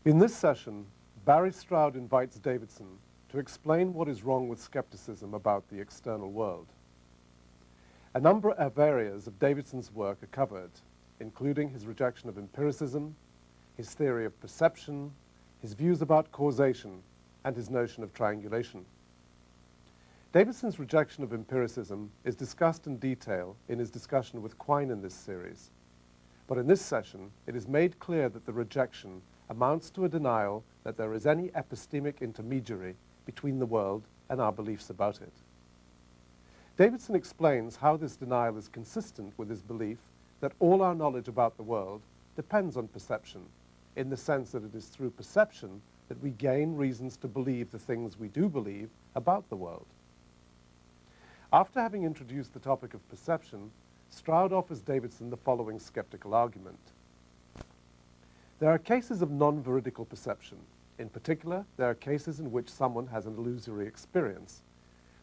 In this session, Barry Stroud invites Davidson to explain what is wrong with skepticism about the external world. A number of areas of Davidson's work are covered, including his rejection of empiricism, his theory of perception, his views about causation, and his notion of triangulation. Davidson's rejection of empiricism is discussed in detail in his discussion with Quine in this series. But in this session, it is made clear that the rejection amounts to a denial that there is any epistemic intermediary between the world and our beliefs about it. Davidson explains how this denial is consistent with his belief that all our knowledge about the world depends on perception, in the sense that it is through perception that we gain reasons to believe the things we do believe about the world. After having introduced the topic of perception, Stroud offers Davidson the following skeptical argument. There are cases of non-veridical perception. In particular, there are cases in which someone has an illusory experience,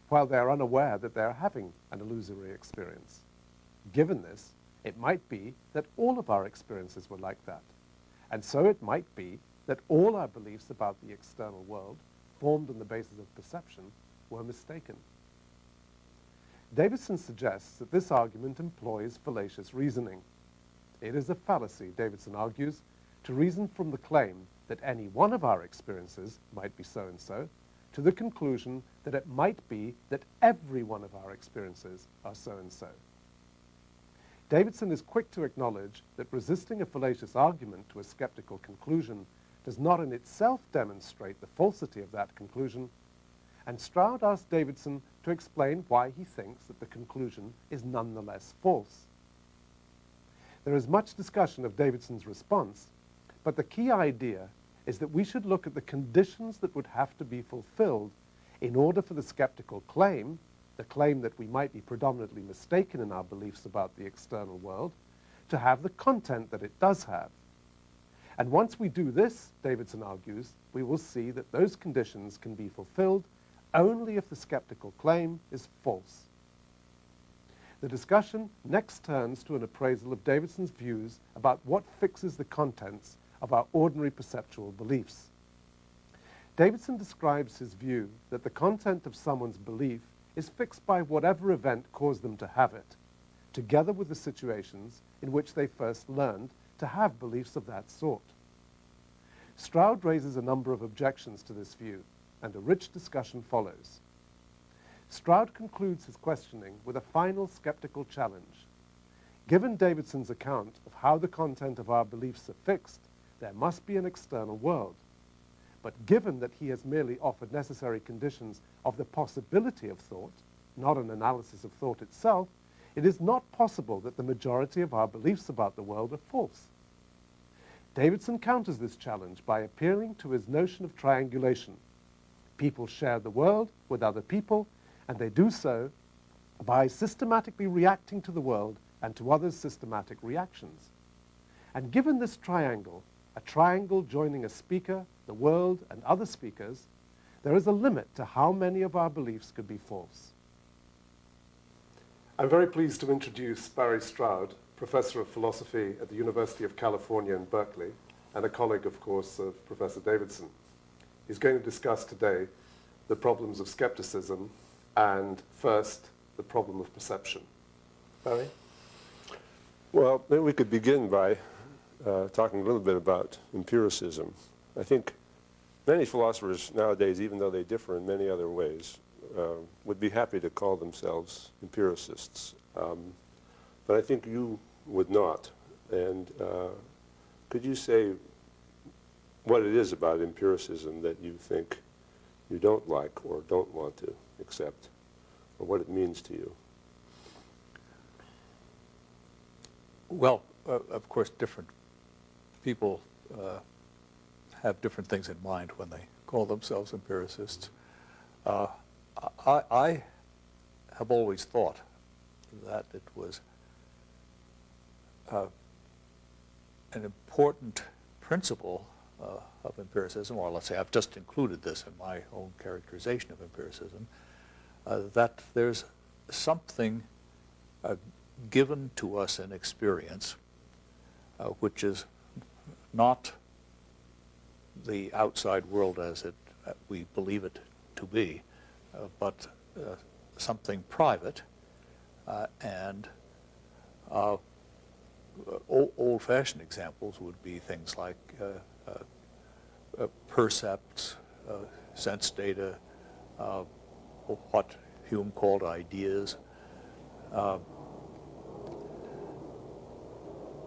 while they are unaware that they are having an illusory experience. Given this, it might be that all of our experiences were like that. And so it might be that all our beliefs about the external world, formed on the basis of perception, were mistaken. Davidson suggests that this argument employs fallacious reasoning. It is a fallacy, Davidson argues, to reason from the claim that any one of our experiences might be so-and-so, to the conclusion that it might be that every one of our experiences are so-and-so. Davidson is quick to acknowledge that resisting a fallacious argument to a skeptical conclusion does not in itself demonstrate the falsity of that conclusion, and Stroud asks Davidson to explain why he thinks that the conclusion is nonetheless false. There is much discussion of Davidson's response, but the key idea is that we should look at the conditions that would have to be fulfilled in order for the skeptical claim, the claim that we might be predominantly mistaken in our beliefs about the external world, to have the content that it does have. And once we do this, Davidson argues, we will see that those conditions can be fulfilled only if the skeptical claim is false. The discussion next turns to an appraisal of Davidson's views about what fixes the contents of our ordinary perceptual beliefs. Davidson describes his view that the content of someone's belief is fixed by whatever event caused them to have it, together with the situations in which they first learned to have beliefs of that sort. Stroud raises a number of objections to this view, and a rich discussion follows. Stroud concludes his questioning with a final skeptical challenge. Given Davidson's account of how the content of our beliefs are fixed, there must be an external world. But given that he has merely offered necessary conditions of the possibility of thought, not an analysis of thought itself, it is not possible that the majority of our beliefs about the world are false. Davidson counters this challenge by appealing to his notion of triangulation. People share the world with other people, and they do so by systematically reacting to the world and to others' systematic reactions. And given this triangle, a triangle joining a speaker, the world, and other speakers, there is a limit to how many of our beliefs could be false. I'm very pleased to introduce Barry Stroud, Professor of Philosophy at the University of California in Berkeley, and a colleague, of course, of Professor Davidson. He's going to discuss today the problems of skepticism and, first, the problem of perception. Barry? Well, maybe we could begin by talking a little bit about empiricism. I think many philosophers nowadays, even though they differ in many other ways, would be happy to call themselves empiricists. But I think you would not. And could you say what it is about empiricism that you think you don't like or don't want to accept, or what it means to you? Well, of course, different people have different things in mind when they call themselves empiricists. I have always thought that it was an important principle of empiricism, or let's say I've just included this in my own characterization of empiricism, that there's something given to us in experience which is not the outside world as we believe it to be, but something private, and old-fashioned examples would be things like percepts, sense data, what Hume called ideas,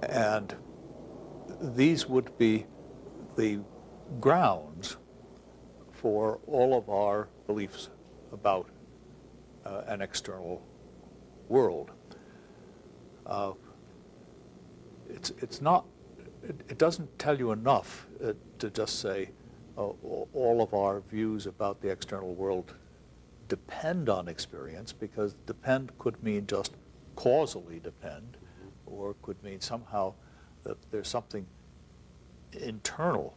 and these would be the grounds for all of our beliefs about an external world. It's not. It doesn't tell you enough to just say all of our views about the external world depend on experience, because depend could mean just causally depend, or could mean somehow that there's something internal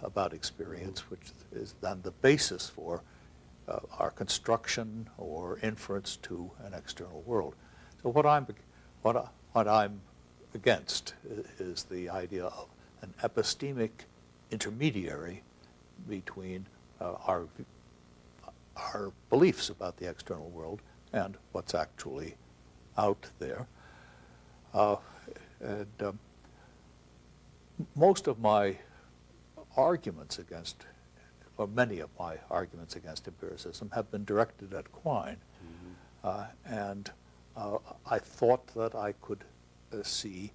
about experience, which is then the basis for our construction or inference to an external world. So what I'm against is the idea of an epistemic intermediary between our beliefs about the external world and what's actually out there. Most of my arguments against, or many of my arguments against empiricism have been directed at Quine. And I thought that I could see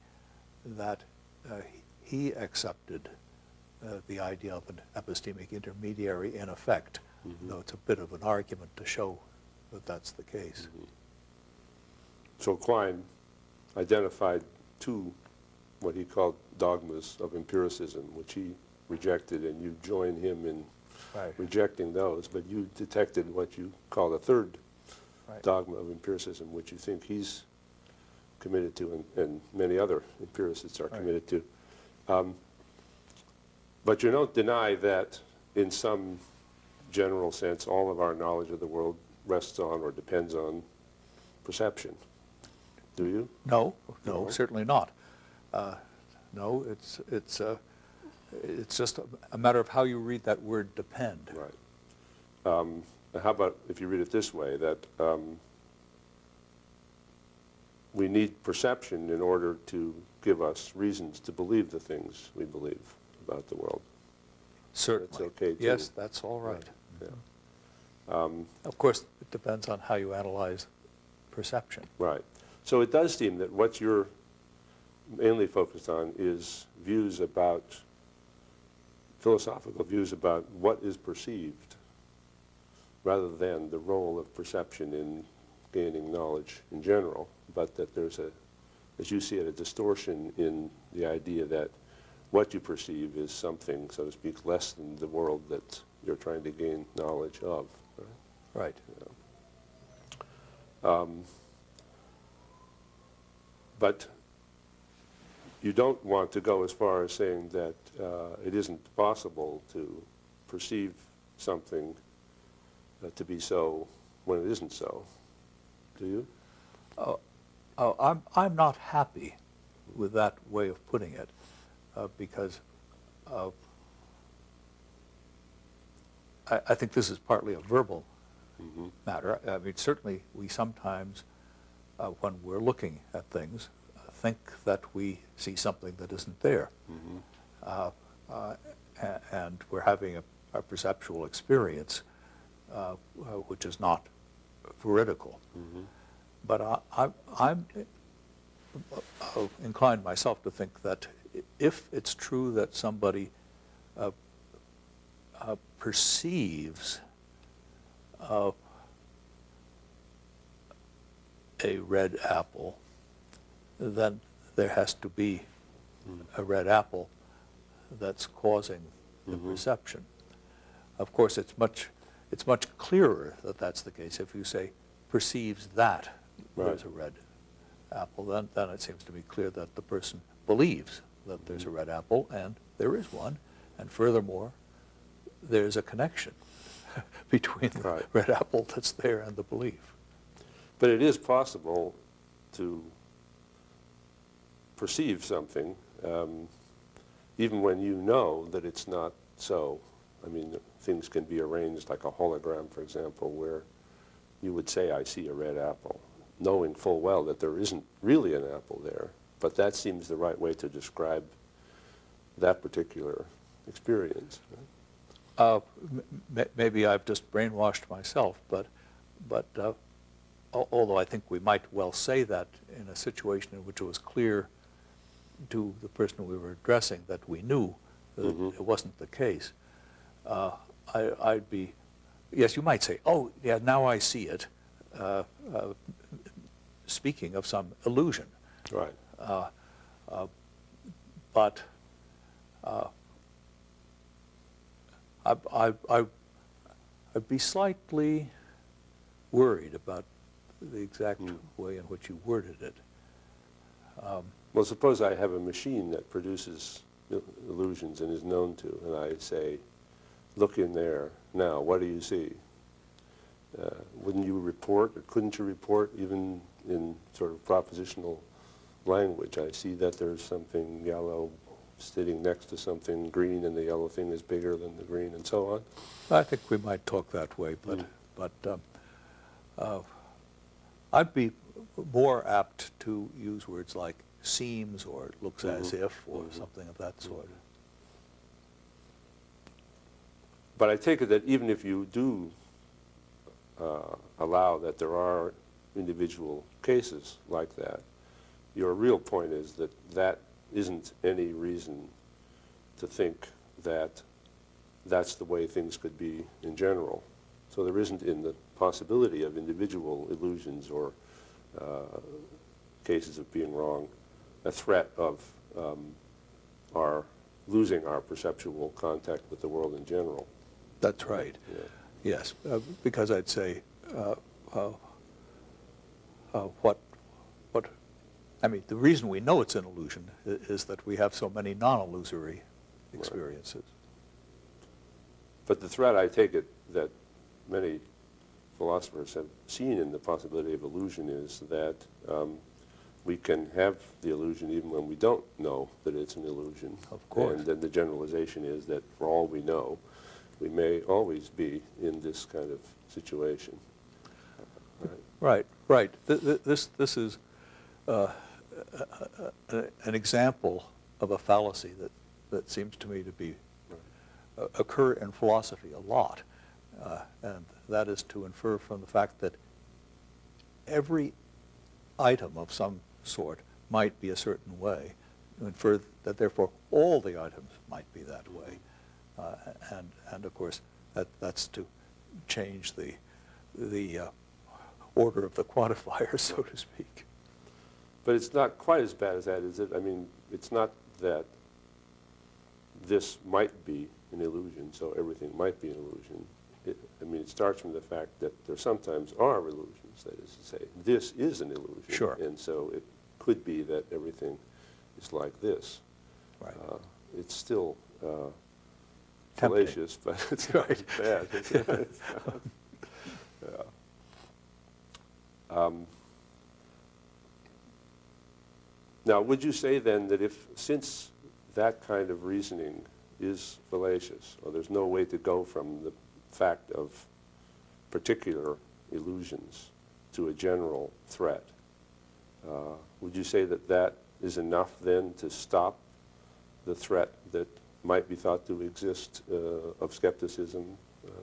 that he accepted the idea of an epistemic intermediary in effect, though it's a bit of an argument to show that that's the case. So Quine identified two, what he called dogmas of empiricism, which he rejected, and you joined him in rejecting those, but you detected what you call a third dogma of empiricism, which you think he's committed to, and many other empiricists are committed to. But you don't deny that in some general sense all of our knowledge of the world rests on or depends on perception. Do you? No, certainly not. No, it's just a matter of how you read that word "depend." Right. How about if you read it this way, that we need perception in order to give us reasons to believe the things we believe about the world? Certainly. That's okay too. Yes, that's all right. Yeah. Of course, it depends on how you analyze perception. Right. So it does seem that what you're mainly focused on is views about, philosophical views about what is perceived, rather than the role of perception in gaining knowledge in general, but that there's a, as you see it, a distortion in the idea that what you perceive is something, so to speak, less than the world that you're trying to gain knowledge of. Right. Right. Yeah. But you don't want to go as far as saying that it isn't possible to perceive something to be so when it isn't so. Do you? I'm not happy with that way of putting it, because I think this is partly a verbal matter. I mean, certainly we sometimes, when we're looking at things, think that we see something that isn't there. And we're having a perceptual experience which is not veridical. But I'm inclined myself to think that if it's true that somebody perceives a red apple, then there has to be a red apple that's causing the perception. Of course, it's much clearer that that's the case if you say perceives that there's a red apple. Then it seems to be clear that the person believes that there's a red apple, and there is one, and furthermore, there's a connection between the red apple that's there and the belief. But it is possible to perceive something even when you know that it's not so. I mean, things can be arranged like a hologram, for example, where you would say, I see a red apple, knowing full well that there isn't really an apple there. But that seems the right way to describe that particular experience. Maybe I've just brainwashed myself, but although I think we might well say that in a situation in which it was clear to the person we were addressing that we knew that it wasn't the case, I'd be, yes, you might say, oh, yeah, now I see it, speaking of some illusion. Right. But I'd be slightly worried about the exact way in which you worded it. Well, suppose I have a machine that produces illusions and is known to, and I say, look in there. Now, what do you see? Wouldn't you report, or couldn't you report, even in sort of propositional language? I see that there's something yellow sitting next to something green, and the yellow thing is bigger than the green, and so on. I think we might talk that way, but I'd be more apt to use words like seems or looks as if or something of that sort. But I take it that even if you do allow that there are individual cases like that, your real point is that that isn't any reason to think that that's the way things could be in general. So there isn't, in the possibility of individual illusions or cases of being wrong, a threat of our losing our perceptual contact with the world in general. That's right. Yeah. Yes, because I'd say I mean, the reason we know it's an illusion is that we have so many non-illusory experiences. Right. But the threat, I take it, that many philosophers have seen in the possibility of illusion is that we can have the illusion even when we don't know that it's an illusion. Of course. And then the generalization is that for all we know, we may always be in this kind of situation. Right. This is an example of a fallacy that seems to me to be occur in philosophy a lot, and that is to infer from the fact that every item of some sort might be a certain way, to infer that therefore all the items might be that way, and of course that's to change the order of the quantifier, so to speak. But it's not quite as bad as that, is it? I mean, it's not that this might be an illusion, so everything might be an illusion. I mean, it starts from the fact that there sometimes are illusions, that is to say, this is an illusion. Sure. And so it could be that everything is like this. Right. It's still Tempting. fallacious, but it's not as bad. Yeah. Now, would you say then that since that kind of reasoning is fallacious, or there's no way to go from the fact of particular illusions to a general threat, would you say that that is enough then to stop the threat that might be thought to exist of skepticism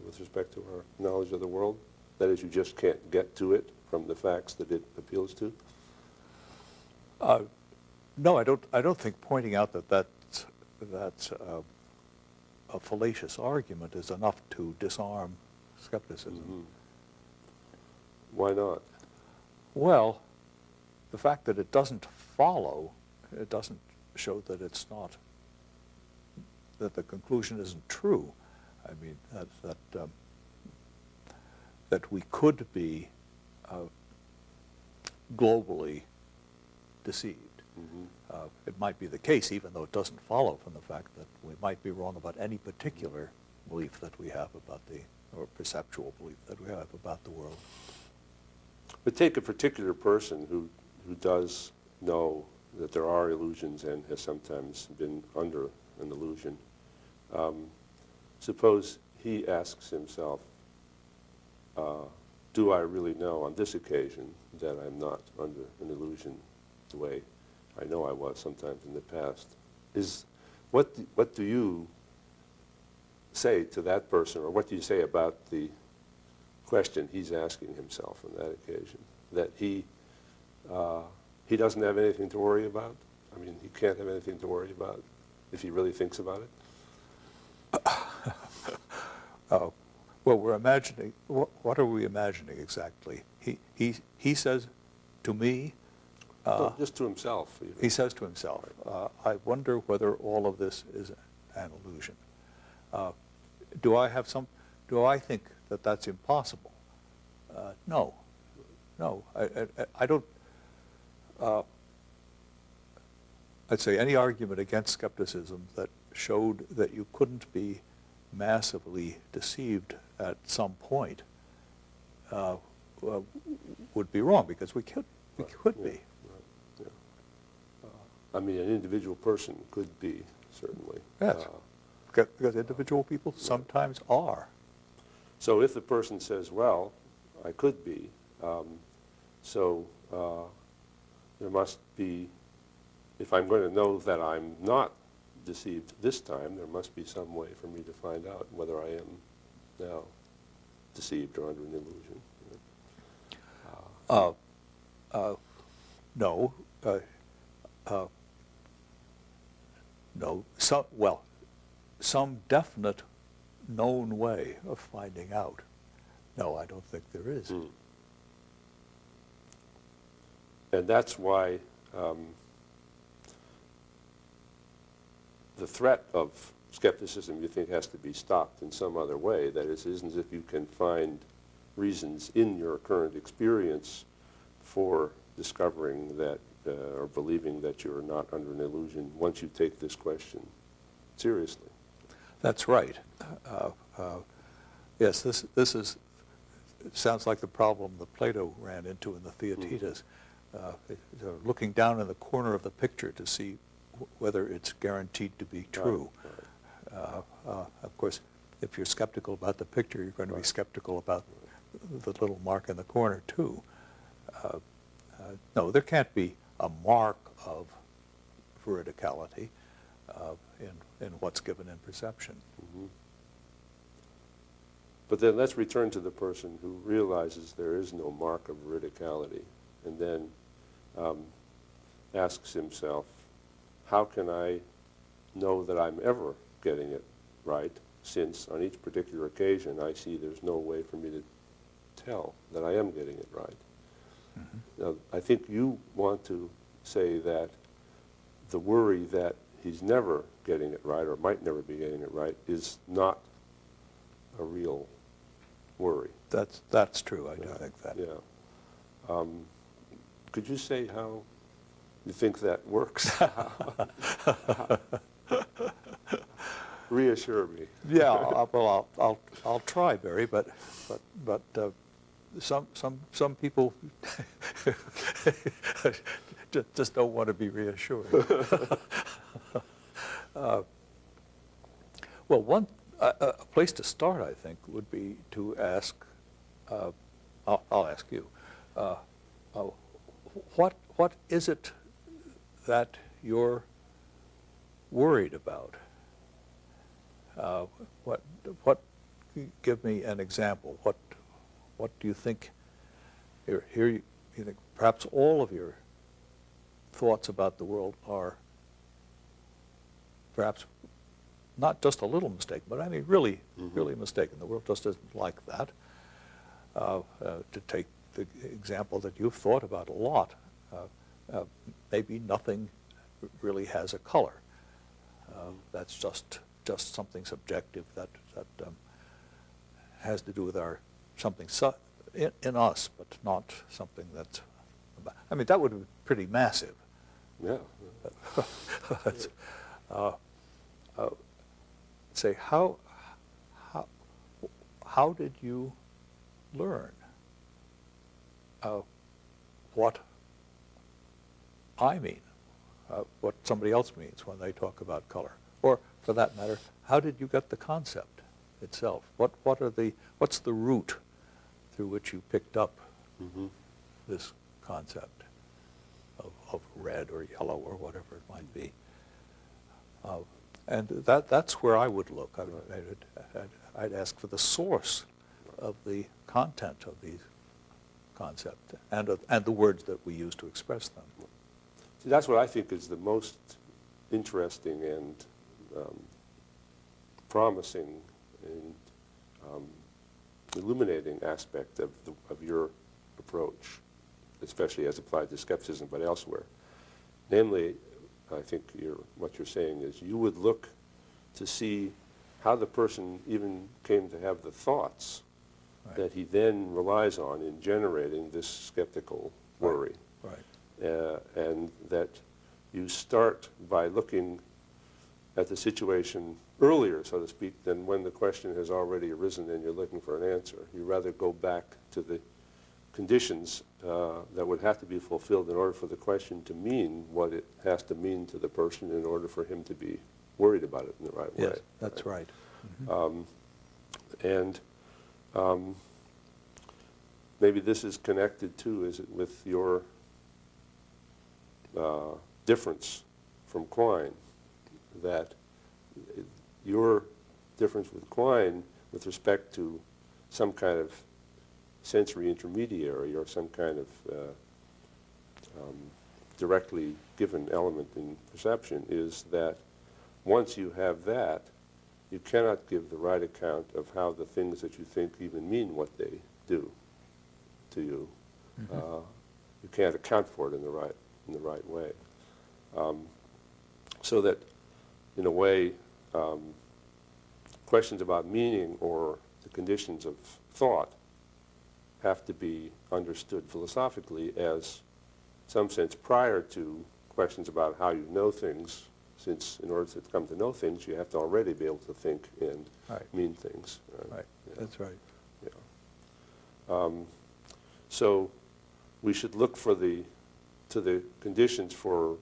with respect to our knowledge of the world? That is, you just can't get to it from the facts that it appeals to? No, I don't think pointing out that that's a fallacious argument is enough to disarm skepticism. Mm-hmm. Why not? Well, the fact that it doesn't follow, it doesn't show that it's not, that the conclusion isn't true. I mean, that we could be globally deceived. Mm-hmm. It might be the case, even though it doesn't follow from the fact that we might be wrong about any particular belief that we have about or perceptual belief that we have about the world. But take a particular person who does know that there are illusions and has sometimes been under an illusion. suppose he asks himself, do I really know on this occasion that I'm not under an illusion the way I know I was sometimes in the past? What do you say to that person, or what do you say about the question he's asking himself on that occasion? That he doesn't have anything to worry about? I mean, he can't have anything to worry about if he really thinks about it? Well, we're imagining, what are we imagining exactly? He says to me, Well, just to himself. Even. he says to himself, I wonder whether all of this is an illusion. Do I think that that's impossible? No. I don't, I'd say any argument against skepticism that showed that you couldn't be massively deceived at some point would be wrong, because we could be. Yeah. I mean, an individual person could be, certainly. Yes, because individual people sometimes are. So if the person says, well, I could be, so there must be, if I'm going to know that I'm not deceived this time, there must be some way for me to find out whether I am now deceived or under an illusion. No. No. Some definite known way of finding out. No, I don't think there is. Mm. And that's why the threat of skepticism, you think, has to be stopped in some other way. That is, isn't as if you can find reasons in your current experience for discovering that or believing that you're not under an illusion once you take this question seriously. That's right. Yes, this is, it sounds like the problem that Plato ran into in the Theaetetus. Looking down in the corner of the picture to see whether it's guaranteed to be true. Right. Of course, if you're skeptical about the picture, you're going to be skeptical about the little mark in the corner too. No, there can't be a mark of veridicality in what's given in perception. Mm-hmm. But then let's return to the person who realizes there is no mark of veridicality, and then asks himself, how can I know that I'm ever getting it right, since on each particular occasion I see there's no way for me to tell that I am getting it right? Mm-hmm. Now, I think you want to say that the worry that he's never getting it right, or might never be getting it right, is not a real worry. That's true. I do think that. Yeah. Could you say how you think that works? Reassure me. Yeah. Well, I'll try, Barry. But some people just don't want to be reassured. Well, a place to start, I think, would be to ask. I'll ask you. What is it that you're worried about? What? Give me an example. What do you think? Here you think perhaps all of your thoughts about the world are perhaps not just a little mistaken, but I mean really, really mistaken. The world just isn't like that. To take the example that you've thought about a lot, maybe nothing really has a color. That's just something subjective that has to do with something in us, but not something that's. I mean, that would be pretty massive. Yeah. Say how did you learn what I mean, what somebody else means when they talk about color, or for that matter, how did you get the concept? itself? What's the route through which you picked up this concept of red or yellow or whatever it might be? And that's where I would look. I'd ask for the source of the content of these concepts and the words that we use to express them. See, that's what I think is the most interesting and promising and illuminating aspect of your approach, especially as applied to skepticism, but elsewhere. Namely, I think what you're saying is you would look to see how the person even came to have the thoughts that he then relies on in generating this skeptical worry. And that you start by looking at the situation earlier, so to speak, than when the question has already arisen and you're looking for an answer. You rather go back to the conditions that would have to be fulfilled in order for the question to mean what it has to mean to the person in order for him to be worried about it in the right way. Yes, that's right. Maybe this is connected too, is it, with your difference from Quine, that your difference with Quine with respect to some kind of sensory intermediary or some kind of directly given element in perception is that once you have that, you cannot give the right account of how the things that you think even mean what they do to you. You can't account for it in the right way. So that, in a way, questions about meaning or the conditions of thought have to be understood philosophically as some sense prior to questions about how you know things, since in order to come to know things, you have to already be able to think and mean things. Right, that's right. Yeah. So we should look to the conditions for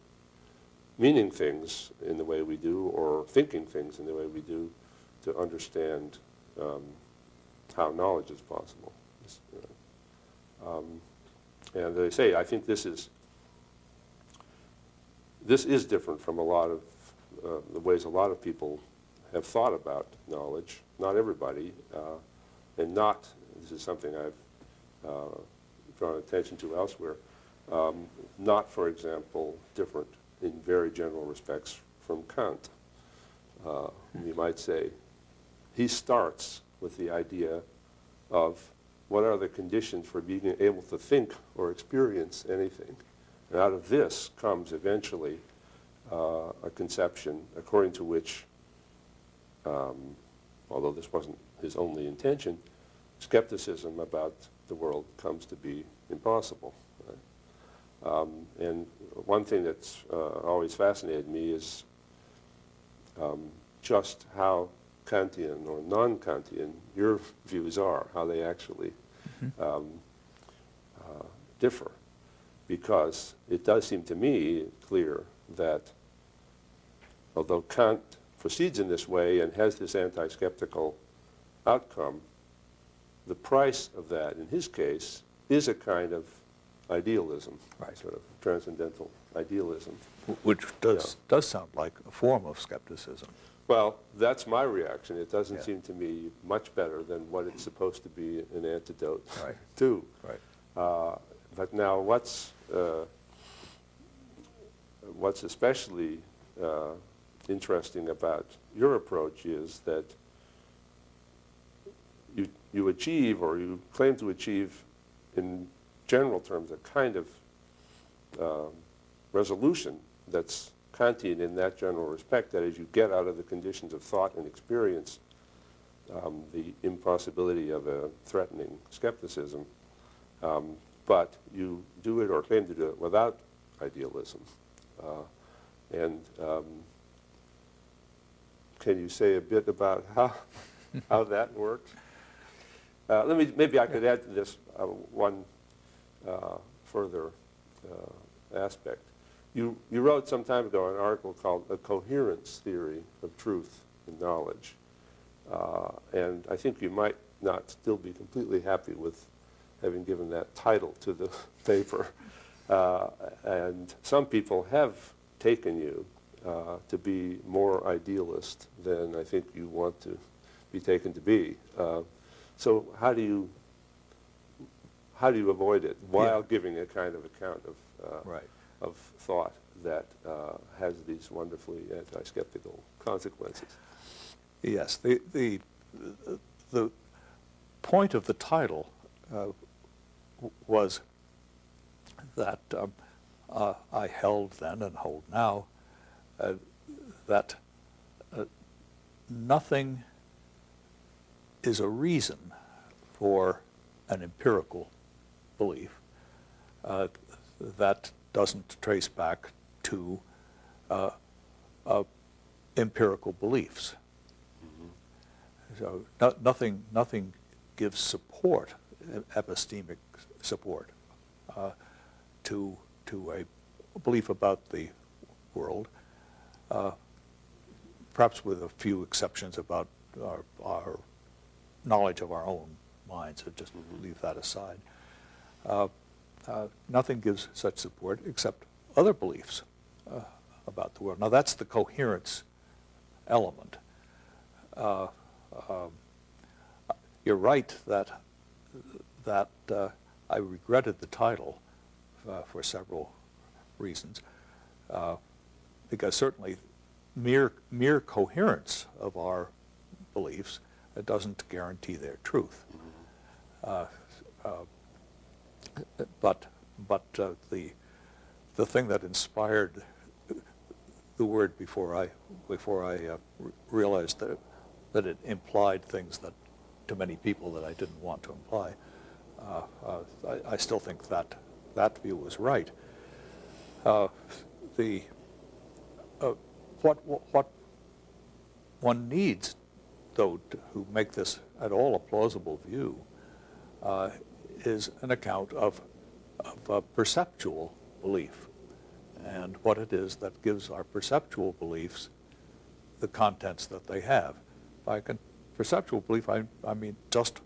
meaning things in the way we do or thinking things in the way we do to understand how knowledge is possible. And they say, I think this is different from a lot of the ways a lot of people have thought about knowledge. Not everybody, and this is something I've drawn attention to elsewhere, not, for example, different in very general respects from Kant. You might say he starts with the idea of what are the conditions for being able to think or experience anything. And out of this comes eventually a conception according to which, although this wasn't his only intention, skepticism about the world comes to be impossible. Right? And one thing that's always fascinated me is just how Kantian or non-Kantian your views are, how they actually differ. Because it does seem to me clear that although Kant proceeds in this way and has this anti-skeptical outcome, the price of that, in his case, is a kind of idealism, sort of transcendental idealism. Which does sound like a form of skepticism. Well, that's my reaction. It doesn't seem to me much better than what it's supposed to be an antidote to. Right. But now what's especially interesting about your approach is that you achieve, or you claim to achieve in general terms, a kind of resolution that's Kantian in that general respect, that is, you get out of the conditions of thought and experience the impossibility of a threatening skepticism, but you do it or claim to do it without idealism. Can you say a bit about how that works? Maybe I could add to this one further aspect. You wrote some time ago an article called A Coherence Theory of Truth and Knowledge. And I think you might not still be completely happy with having given that title to the paper. And some people have taken you to be more idealist than I think you want to be taken to be. So how do you avoid it while giving a kind of account of thought that has these wonderfully anti-skeptical consequences? Yes, the point of the title was that I held then and hold now that nothing is a reason for an empirical belief that doesn't trace back to empirical beliefs. So nothing gives support, epistemic support, to a belief about the world, perhaps with a few exceptions about our knowledge of our own minds, so just leave that aside. Nothing gives such support except other beliefs about the world. Now that's the coherence element. You're right that I regretted the title for several reasons, because certainly mere coherence of our beliefs doesn't guarantee their truth. But the thing that inspired the word before I realized that it implied things that to many people that I didn't want to imply, I still think that view was right. What one needs, though, to make this at all a plausible view, is an account of perceptual belief and what it is that gives our perceptual beliefs the contents that they have. By perceptual belief, I mean just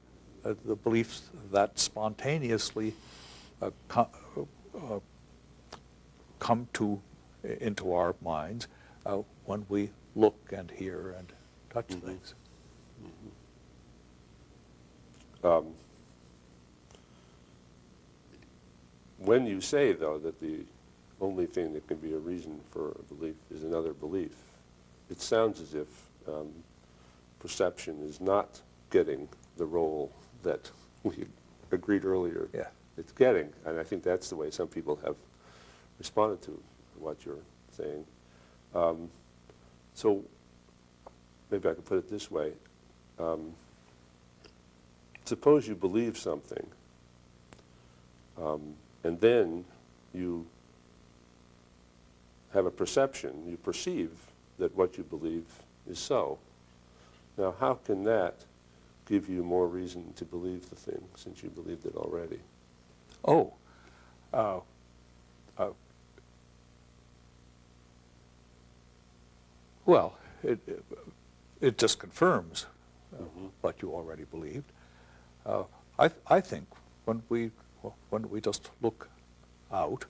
the beliefs that spontaneously come into our minds when we look and hear and touch things. When you say, though, that the only thing that can be a reason for a belief is another belief, it sounds as if perception is not getting the role that we agreed earlier it's getting. And I think that's the way some people have responded to what you're saying. So maybe I could put it this way. Suppose you believe something, and then you have a perception, you perceive that what you believe is so. Now, how can that give you more reason to believe the thing since you believed it already? Well, it just confirms what you already believed. I think when we just look out,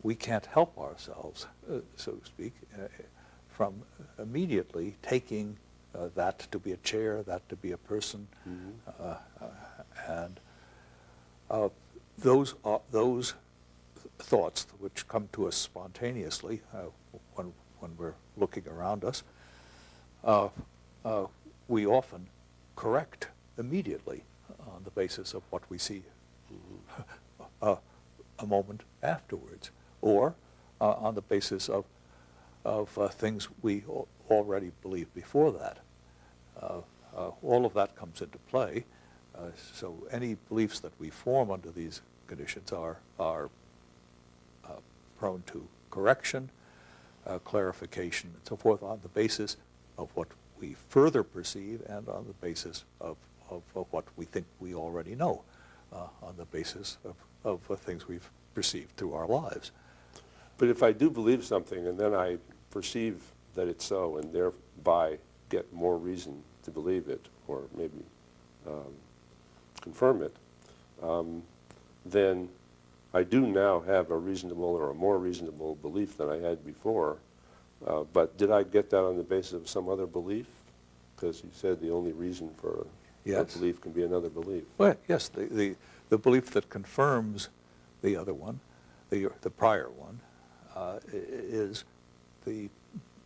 we can't help ourselves, so to speak, from immediately taking that to be a chair, that to be a person, and those thoughts which come to us spontaneously when we're looking around us, we often correct immediately on the basis of what we see a moment afterwards, or on the basis of things we already believed before that. All of that comes into play. So any beliefs that we form under these conditions are prone to correction, clarification, and so forth on the basis of what we further perceive and on the basis of what we think we already know, on the basis of things we've perceived through our lives. But if I do believe something and then I perceive that it's so and thereby get more reason to believe it, or maybe confirm it, then I do now have a reasonable or a more reasonable belief than I had before. But did I get that on the basis of some other belief? Because you said the only reason for a belief can be another belief. Well, yes, the belief that confirms the other one, the prior one, is the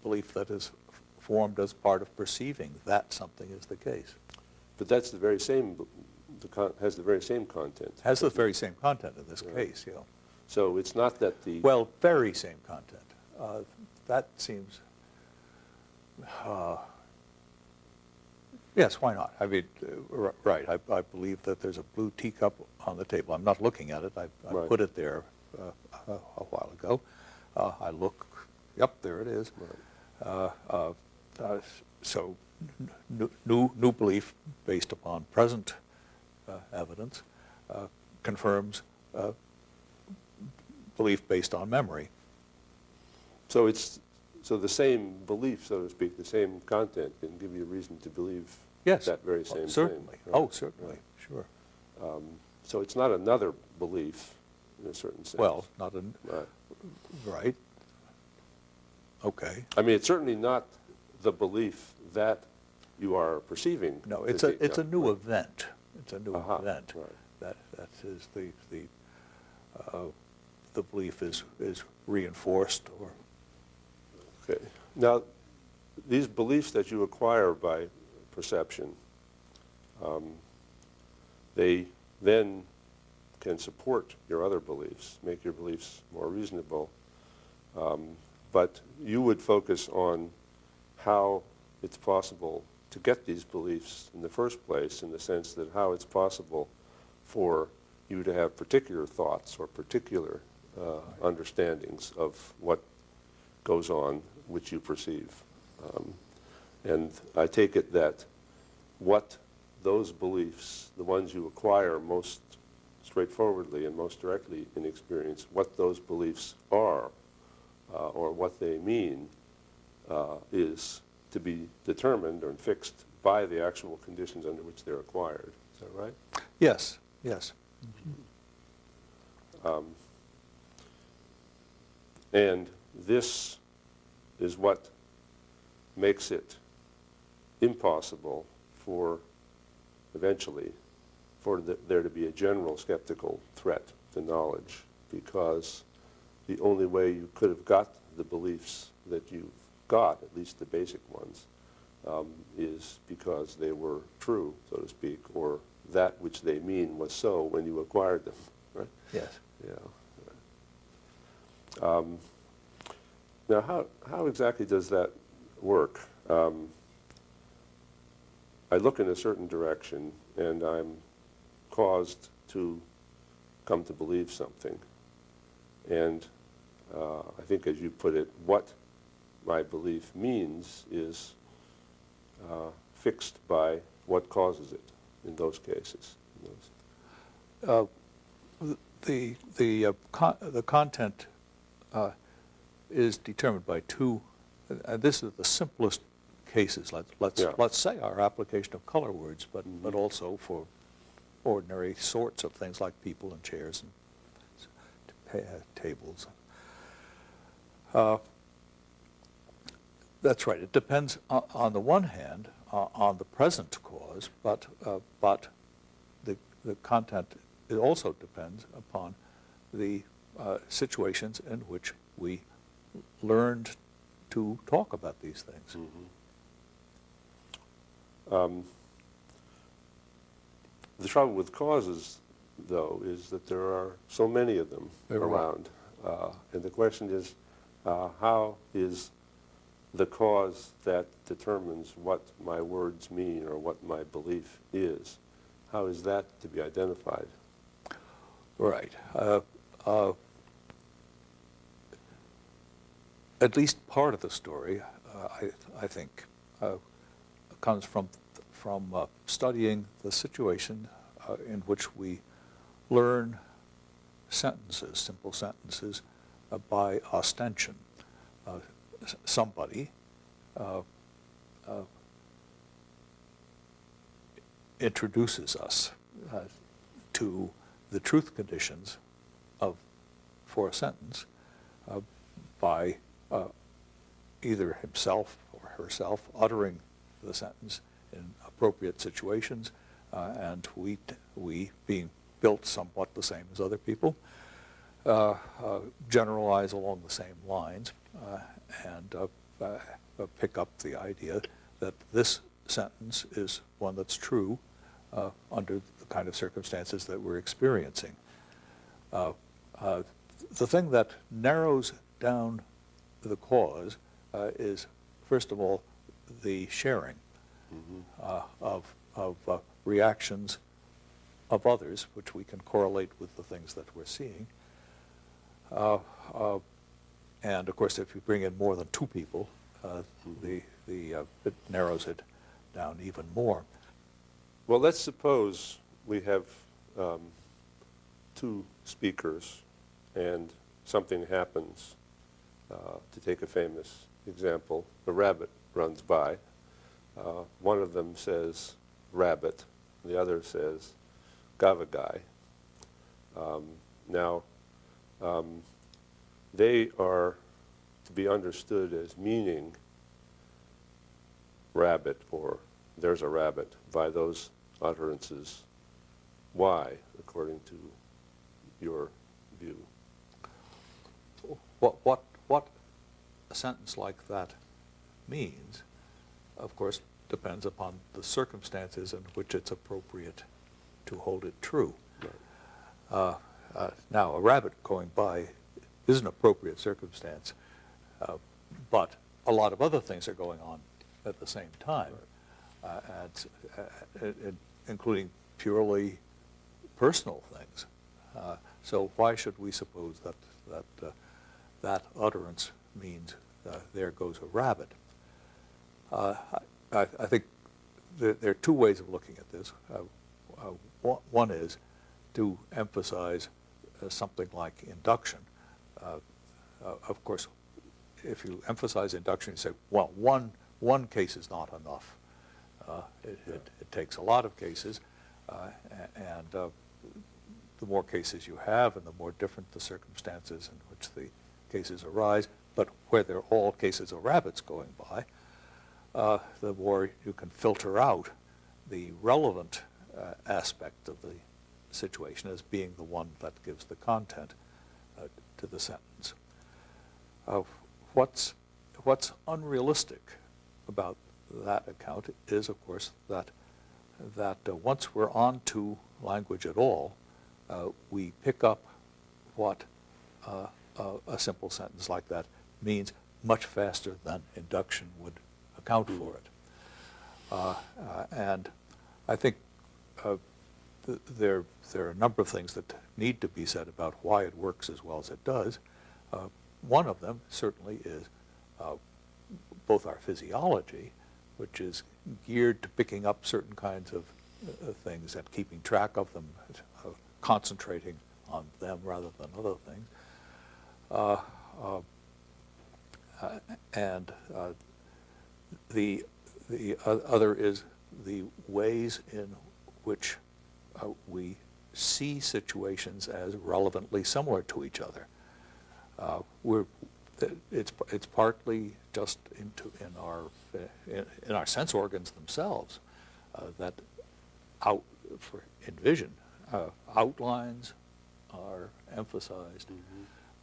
belief that is formed as part of perceiving that something is the case. But that's the very same, has the very same content. Has the very same content in this case, yeah. So it's not that the... Well, very same content. That seems... yes, why not? I mean, right, I believe that there's a blue teacup on the table. I'm not looking at it. I Right. put it there a while ago. I look, yep, there it is. Right. So new belief based upon present evidence confirms belief based on memory. So it's the same belief, so to speak, the same content can give you reason to believe Yes. that very same Certainly. thing. Right? Oh, certainly, sure. So it's not another belief in a certain sense. Well, not an, Right. right. Okay. I mean, it's certainly not the belief that you are perceiving. No, to it's be- a new right. event. It's a new Aha, event. right. That is the belief is reinforced or Okay. Now, these beliefs that you acquire by perception, they then can support your other beliefs, make your beliefs more reasonable. But you would focus on how it's possible to get these beliefs in the first place, in the sense that how it's possible for you to have particular thoughts or particular understandings of what goes on which you perceive. And I take it that what those beliefs, the ones you acquire most straightforwardly and most directly in experience, what those beliefs are or what they mean is to be determined or fixed by the actual conditions under which they're acquired. Is that right? yes, yes. And this is what makes it impossible for, eventually, for there to be a general skeptical threat to knowledge, because the only way you could have got the beliefs that you've got, at least the basic ones, is because they were true, so to speak, or that which they mean was so when you acquired them, right? Yes. Yeah. Now, how exactly does that work? I look in a certain direction, and I'm caused to come to believe something. And I think, as you put it, what my belief means is fixed by what causes it in those cases. The content is determined by two, and this is the simplest cases. Let's say our application of color words, but also for ordinary sorts of things like people and chairs and tables. That's right. It depends on the one hand on the present cause, but the content, it also depends upon the situations in which we learned to talk about these things. The trouble with causes, though, is that there are so many of them around. And the question is, how is the cause that determines what my words mean or what my belief is, how is that to be identified? Right. At least part of the story, I think, comes from studying the situation in which we learn sentences, simple sentences, by ostension. Somebody introduces us to the truth conditions for a sentence by either himself or herself uttering the sentence in appropriate situations, and we being built somewhat the same as other people, generalize along the same lines, and pick up the idea that this sentence is one that's true under the kind of circumstances that we're experiencing. The thing that narrows down the cause is, first of all, the sharing of reactions of others, which we can correlate with the things that we're seeing. And of course, if you bring in more than two people, it narrows it down even more. Well, let's suppose we have two speakers and something happens. To take a famous example, a rabbit runs by. One of them says rabbit, the other says gavagai. Now, they are to be understood as meaning rabbit or there's a rabbit by those utterances. Why, according to your view? What a sentence like that means, of course, depends upon the circumstances in which it's appropriate to hold it true. Right. Now, a rabbit going by is an appropriate circumstance, but a lot of other things are going on at the same time, including purely personal things. So why should we suppose that utterance means there goes a rabbit? I think there are two ways of looking at this. One is to emphasize something like induction. Of course, if you emphasize induction, you say, well, one case is not enough. It takes a lot of cases, and the more cases you have and the more different the circumstances in which the cases arise, but where they're all cases of rabbits going by, the more you can filter out the relevant aspect of the situation as being the one that gives the content to the sentence. What's unrealistic about that account is, of course, that once we're on to language at all, we pick up what a simple sentence like that means much faster than induction would account for it. And I think there are a number of things that need to be said about why it works as well as it does. One of them certainly is both our physiology, which is geared to picking up certain kinds of things and keeping track of them, concentrating on them rather than other things. And the other is the ways in which we see situations as relevantly similar to each other. It's partly just in our sense organs themselves that in vision outlines are emphasized,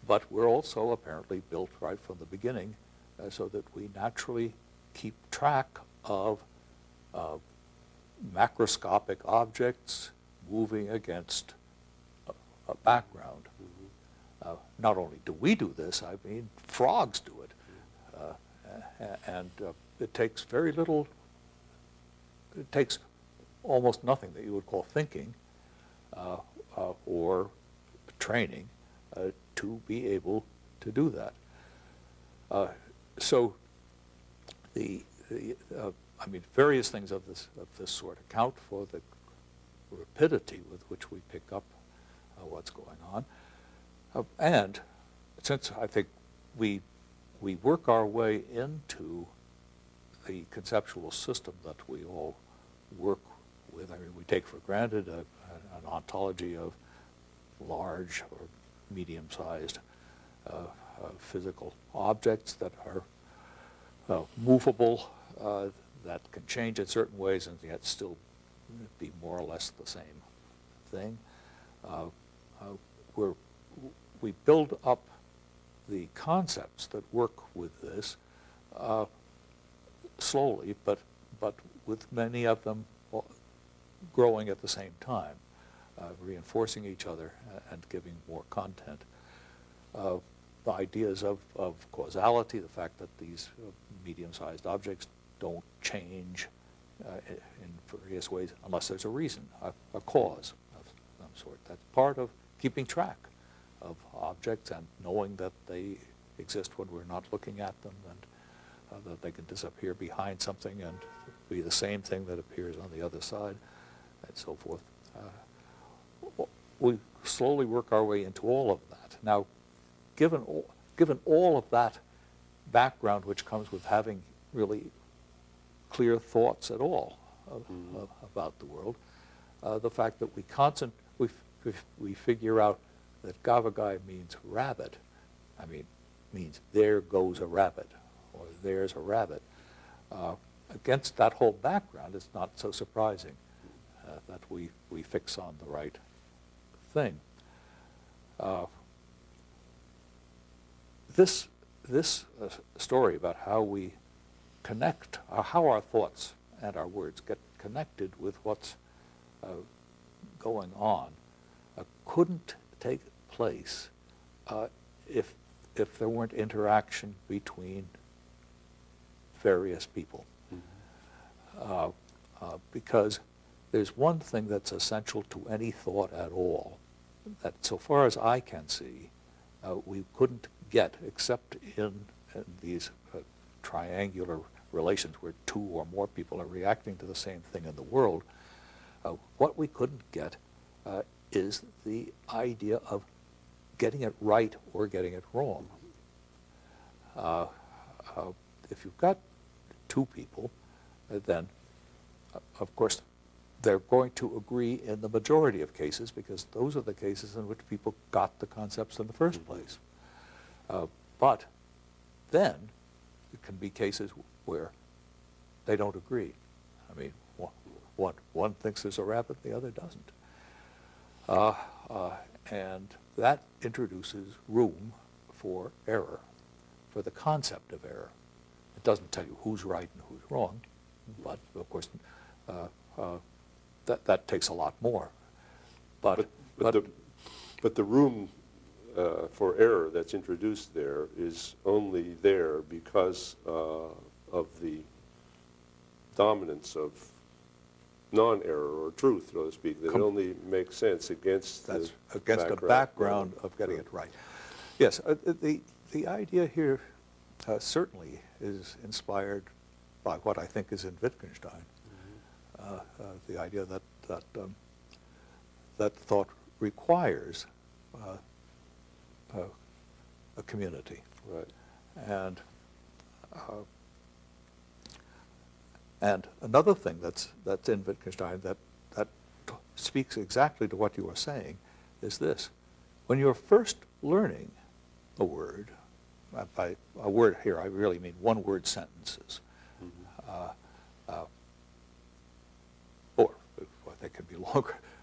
but we're also apparently built right from the beginning so that we naturally keep track of macroscopic objects moving against a background. Not only do we do this, I mean, frogs do it. And it takes very little, it takes almost nothing that you would call thinking or training to be able to do that. So I mean, various things of this sort account for the rapidity with which we pick up what's going on. And since I think we work our way into the conceptual system that we all work with. I mean, we take for granted an ontology of large or medium-sized physical objects that are movable, that can change in certain ways and yet still be more or less the same thing. We build up the concepts that work with this slowly, but with many of them growing at the same time, reinforcing each other and giving more content. The ideas of causality, the fact that these medium-sized objects don't change in various ways unless there's a reason, a cause of some sort. That's part of keeping track of objects and knowing that they exist when we're not looking at them, and that they can disappear behind something and be the same thing that appears on the other side, and so forth. We slowly work our way into all of that. Now, given all of that background which comes with having really clear thoughts at all about the world, the fact that we figure out that gavagai means rabbit, I mean, means there goes a rabbit, or there's a rabbit. Against that whole background, it's not so surprising that we fix on the right thing. This story about how we connect, how our thoughts and our words get connected with what's going on, couldn't take place if there weren't interaction between various people. Because there's one thing that's essential to any thought at all, that so far as I can see, we couldn't get except in these triangular relations where two or more people are reacting to the same thing in the world. What we couldn't get is the idea of getting it right or getting it wrong. If you've got two people, then of course they're going to agree in the majority of cases, because those are the cases in which people got the concepts in the first place. But then it can be cases where they don't agree. I mean, one thinks there's a rabbit, the other doesn't. And that introduces room for error, for the concept of error. It doesn't tell you who's right and who's wrong, but of course that takes a lot more. But the room for error that's introduced there is only there because of the dominance of non-error or truth, so to speak, that only makes sense against the background of getting it right. Yes, the idea here certainly is inspired by what I think is in Wittgenstein. The idea that thought requires a community. Right. And another thing that's in Wittgenstein that speaks exactly to what you are saying is this: when you're first learning a word, by a word here I really mean one-word sentences, or they can be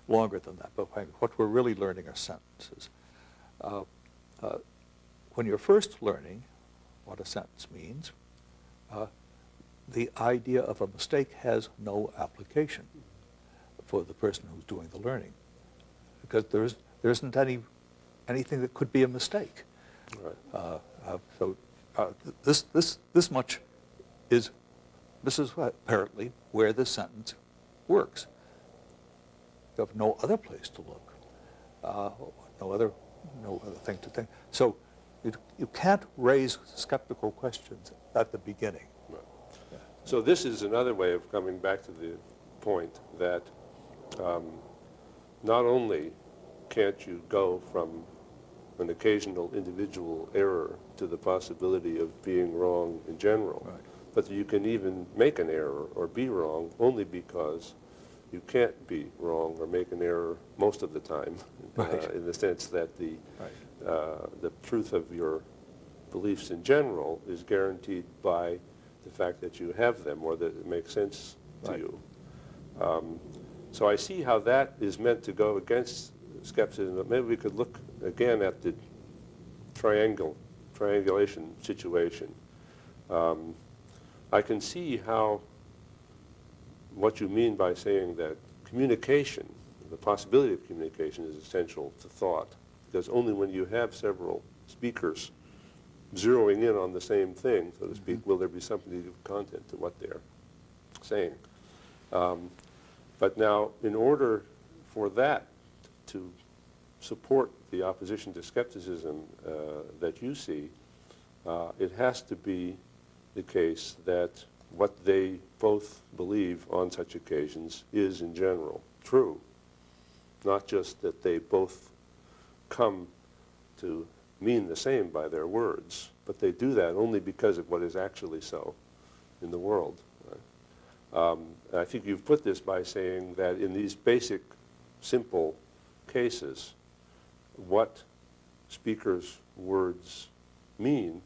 longer than that, but what we're really learning are sentences. When you're first learning what a sentence means, the idea of a mistake has no application for the person who's doing the learning, because there isn't anything that could be a mistake. Right. So this much is apparently where this sentence works. You have no other place to look, no other thing to think. So you can't raise skeptical questions at the beginning. Right. Yeah. So this is another way of coming back to the point that not only can't you go from an occasional individual error to the possibility of being wrong in general, right, but you can even make an error or be wrong only because you can't be wrong or make an error most of the time, Right. in the sense that the Right. truth of your beliefs in general is guaranteed by the fact that you have them or that it makes sense to Right. you. So I see how that is meant to go against skepticism, but maybe we could look again at the triangulation situation. I can see how what you mean by saying that communication, the possibility of communication, is essential to thought, because only when you have several speakers zeroing in on the same thing, so to speak, will there be something to give content to what they're saying. But now, in order for that to support the opposition to skepticism that you see, it has to be the case that what they both believe on such occasions is, in general, true. Not just that they both come to mean the same by their words, but they do that only because of what is actually so in the world. I think you've put this by saying that in these basic, simple cases, what speakers' words mean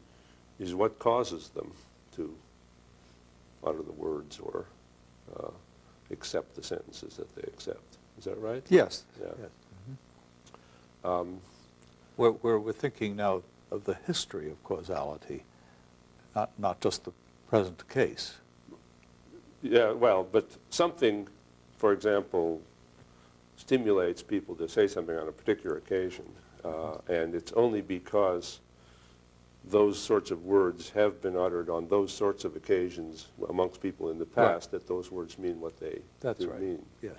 is what causes them to utter the words or accept the sentences that they accept. Is that right? Yes. Yeah. Yes. We're thinking now of the history of causality, not just the present case. Yeah, well, but something, for example, stimulates people to say something on a particular occasion, and it's only because those sorts of words have been uttered on those sorts of occasions amongst people in the past that those words mean what they do mean. Yes.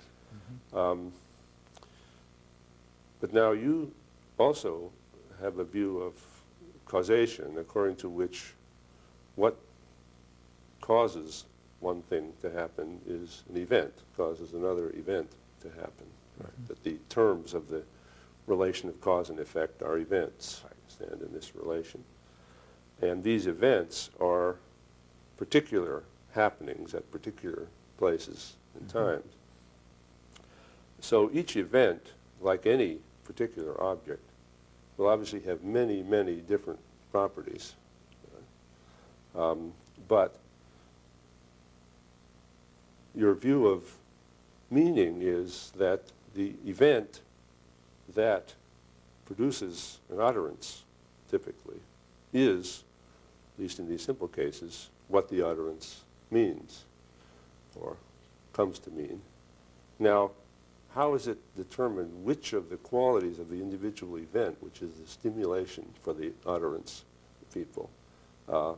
But now you also have a view of causation, according to which what causes one thing to happen is an event, causes another event to happen. Right. That the terms of the relation of cause and effect are events, stand in this relation. And these events are particular happenings at particular places and times. So each event, like any particular object, will obviously have many, many different properties. But your view of meaning is that the event that produces an utterance, typically, is, at least in these simple cases, what the utterance means or comes to mean. Now, how is it determined which of the qualities of the individual event, which is the stimulation for the utterance of people,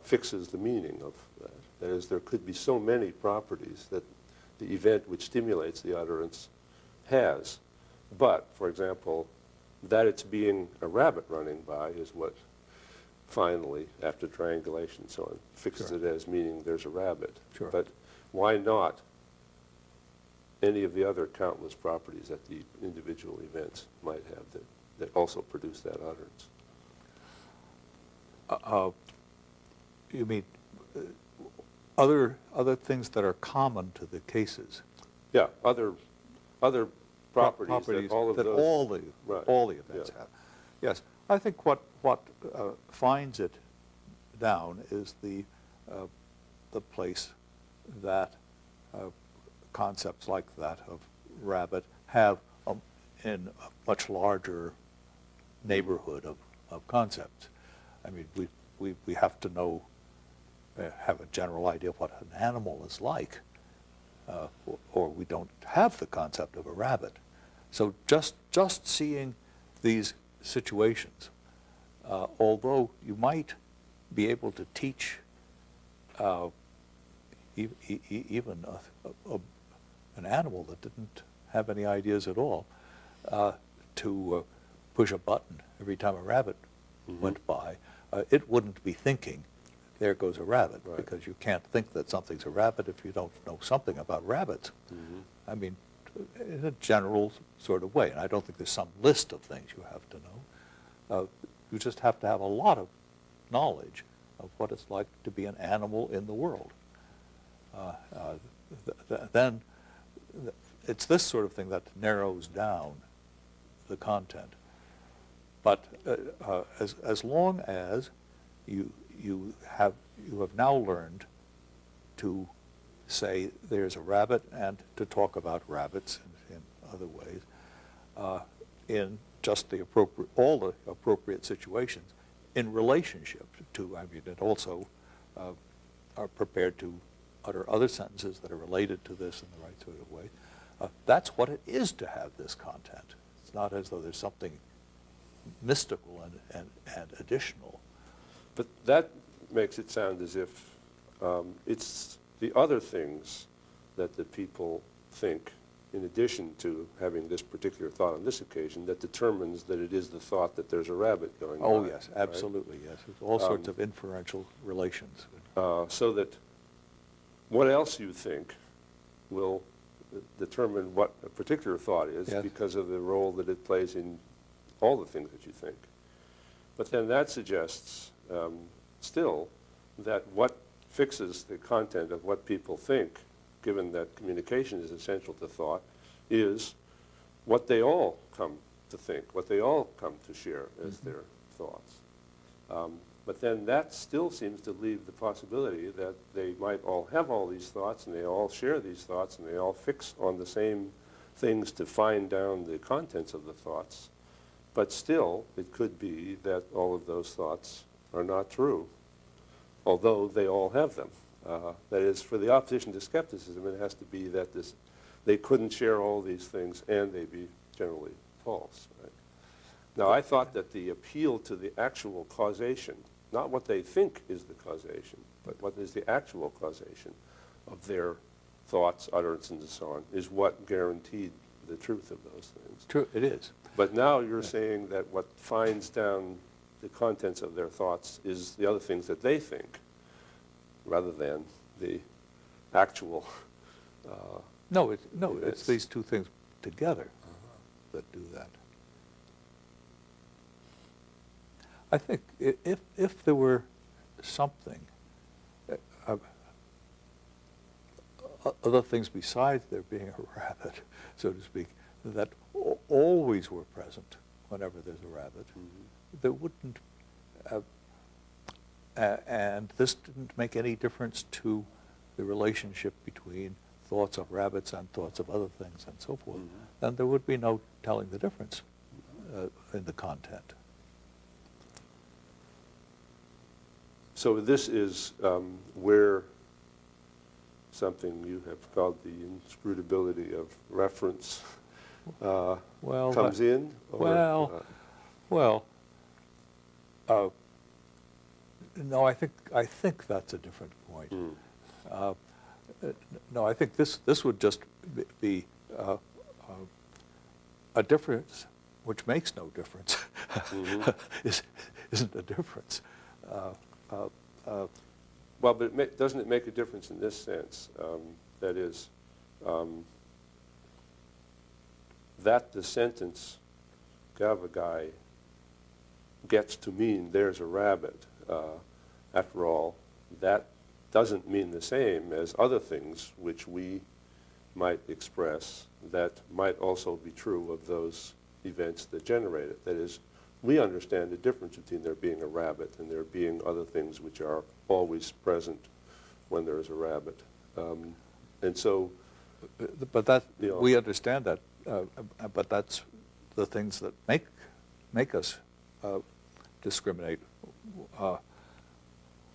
fixes the meaning of that? That is, there could be so many properties that the event which stimulates the utterance has. But, for example, that it's being a rabbit running by is what finally, after triangulation and so on, fixes it as meaning there's a rabbit. Sure. But why not any of the other countless properties that the individual events might have that also produce that utterance? You mean other things that are common to the cases? Yeah, other properties that all of that those... all the events have. Yes, I think what finds it down is the place that concepts like that of rabbit have in a much larger neighborhood of concepts. I mean, we have to know, have a general idea of what an animal is like, or we don't have the concept of a rabbit. So just seeing these situations, although you might be able to teach even an animal that didn't have any ideas at all to push a button every time a rabbit went by, it wouldn't be thinking, there goes a rabbit, because you can't think that something's a rabbit if you don't know something about rabbits. I mean, in a general sort of way, and I don't think there's some list of things you have to know. You just have to have a lot of knowledge of what it's like to be an animal in the world. Then, it's this sort of thing that narrows down the content. But as long as you have now learned to say there's a rabbit and to talk about rabbits in other ways, in just all the appropriate situations, in relationship to, I mean, and also are prepared to utter other sentences that are related to this in the right sort of way. That's what it is to have this content. It's not as though there's something mystical and additional. But that makes it sound as if it's the other things that the people think, in addition to having this particular thought on this occasion, that determines that it is the thought that there's a rabbit going on. Oh, yes, absolutely, right? Yes. There's all sorts of inferential relations. So that what else you think will determine what a particular thought is, yes, because of the role that it plays in all the things that you think. But then that suggests still that what fixes the content of what people think, given that communication is essential to thought, is what they all come to think, what they all come to share as their thoughts. But then that still seems to leave the possibility that they might all have all these thoughts, and they all share these thoughts, and they all fix on the same things to find down the contents of the thoughts. But still, it could be that all of those thoughts are not true, although they all have them. That is, for the opposition to skepticism, it has to be that they couldn't share all these things and they be generally false. Right? Now, I thought that the appeal to the actual causation, not what they think is the causation, but what is the actual causation of their thoughts, utterances, and so on, is what guaranteed the truth of those things. True, it is. But now you're saying that what finds down the contents of their thoughts is the other things that they think, rather than the actual. It's these two things together that do that. I think if there were something, other things besides there being a rabbit, so to speak, that always were present whenever there's a rabbit, there wouldn't, and this didn't make any difference to the relationship between thoughts of rabbits and thoughts of other things and so forth, then there would be no telling the difference in the content. So this is where something you have called the inscrutability of reference comes in? Or, no, I think that's a different point. No, I think this would just be a difference which makes no difference. Isn't a difference. Well, but doesn't it make a difference in this sense? That is, that the sentence Gavagai gets to mean there's a rabbit, after all, that doesn't mean the same as other things which we might express that might also be true of those events that generate it. That is, we understand the difference between there being a rabbit and there being other things which are always present when there is a rabbit. And so... But that, we understand that, but that's the things that make us discriminate.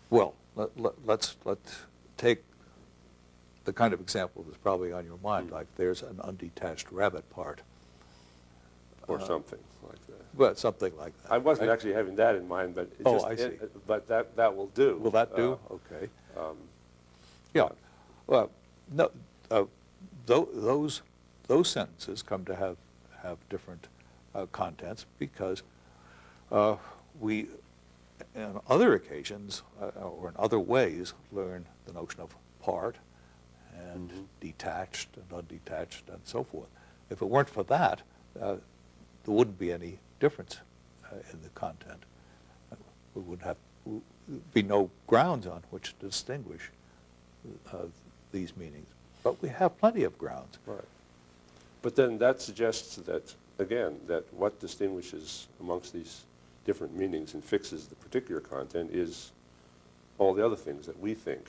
Well, let's take the kind of example that's probably on your mind, like there's an undetached rabbit part. Or something like that. Well, something like that. I wasn't actually having that in mind, but I see. But that will do. Will that do? Okay. Yeah. Well, no. Those sentences come to have different contents because we, on other occasions or in other ways, learn the notion of part and detached and undetached and so forth. If it weren't for that, there wouldn't be any difference in the content. There would be no grounds on which to distinguish these meanings. But we have plenty of grounds. Right. But then that suggests that, again, that what distinguishes amongst these different meanings and fixes the particular content is all the other things that we think,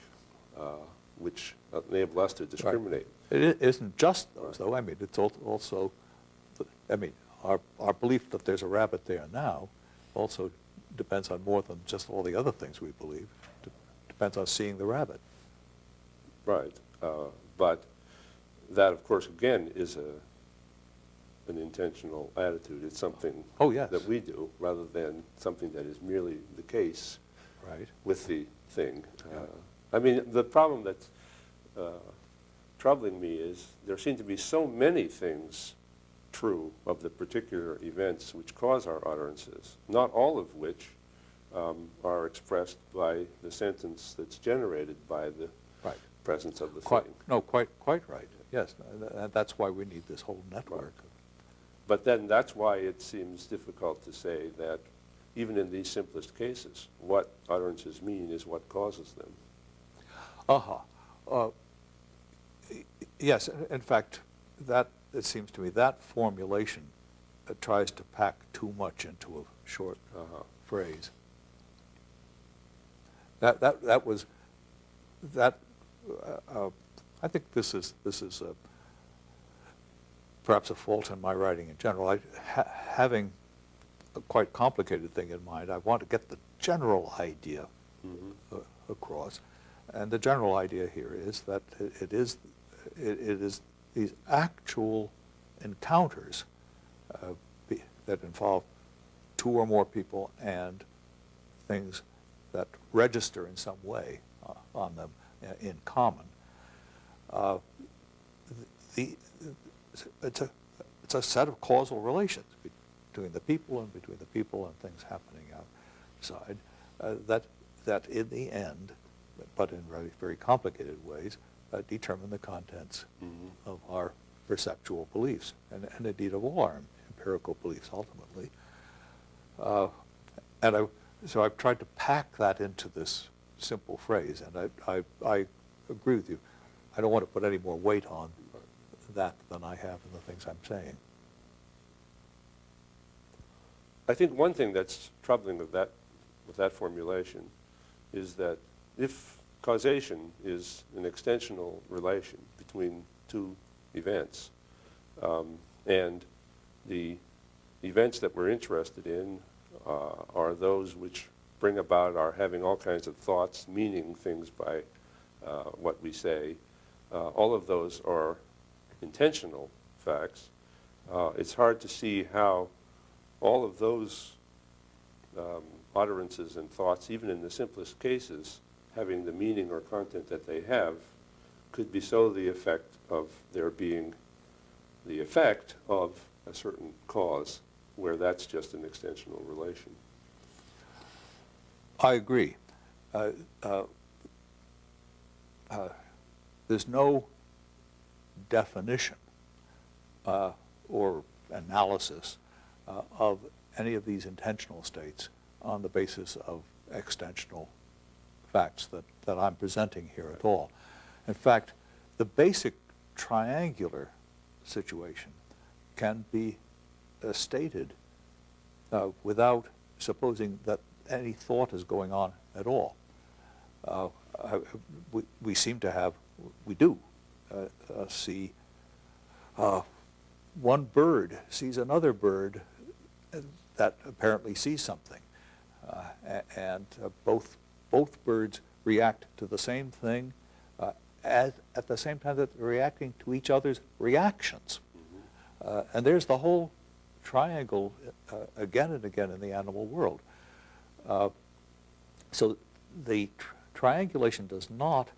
which enable us to discriminate. Right. It isn't just those, though. I mean, it's also, I mean, our belief that there's a rabbit there now also depends on more than just all the other things we believe. Depends on seeing the rabbit. Right. But that, of course, again, is an intentional attitude. It's something Oh, yes. that we do rather than something that is merely the case Right. with the thing. Yeah. I mean, the problem that's troubling me is there seem to be so many things true of the particular events which cause our utterances, not all of which are expressed by the sentence that's generated by the Right. presence of the Quite, thing. no, quite right. Yes, and that's why we need this whole network. But then that's why it seems difficult to say that even in these simplest cases, what utterances mean is what causes them. Yes, in fact, that, it seems to me, that formulation tries to pack too much into a short phrase. That was, I think this is perhaps a fault in my writing in general. Having a quite complicated thing in mind, I want to get the general idea across. And the general idea here is that it is these actual encounters that involve two or more people and things that register in some way on them in common. It's a set of causal relations between the people and things happening outside that in the end, but in very, very complicated ways, determine the contents of our perceptual beliefs, and indeed of all our empirical beliefs ultimately. So I've tried to pack that into this simple phrase, and I agree with you. I don't want to put any more weight on that than I have in the things I'm saying. I think one thing that's troubling with that formulation is that if causation is an extensional relation between two events, and the events that we're interested in are those which bring about our having all kinds of thoughts, meaning things by what we say, all of those are intentional facts. It's hard to see how all of those utterances and thoughts, even in the simplest cases, having the meaning or content that they have, could be so the effect of there being the effect of a certain cause, where that's just an extensional relation. I agree. There's no definition or analysis of any of these intentional states on the basis of extensional facts that I'm presenting here at all. In fact, the basic triangular situation can be stated without supposing that any thought is going on at all. We seem to have, we do see one bird sees another bird that apparently sees something, and both birds react to the same thing at the same time that they're reacting to each other's reactions. And there's the whole triangle again and again in the animal world. So the triangulation does not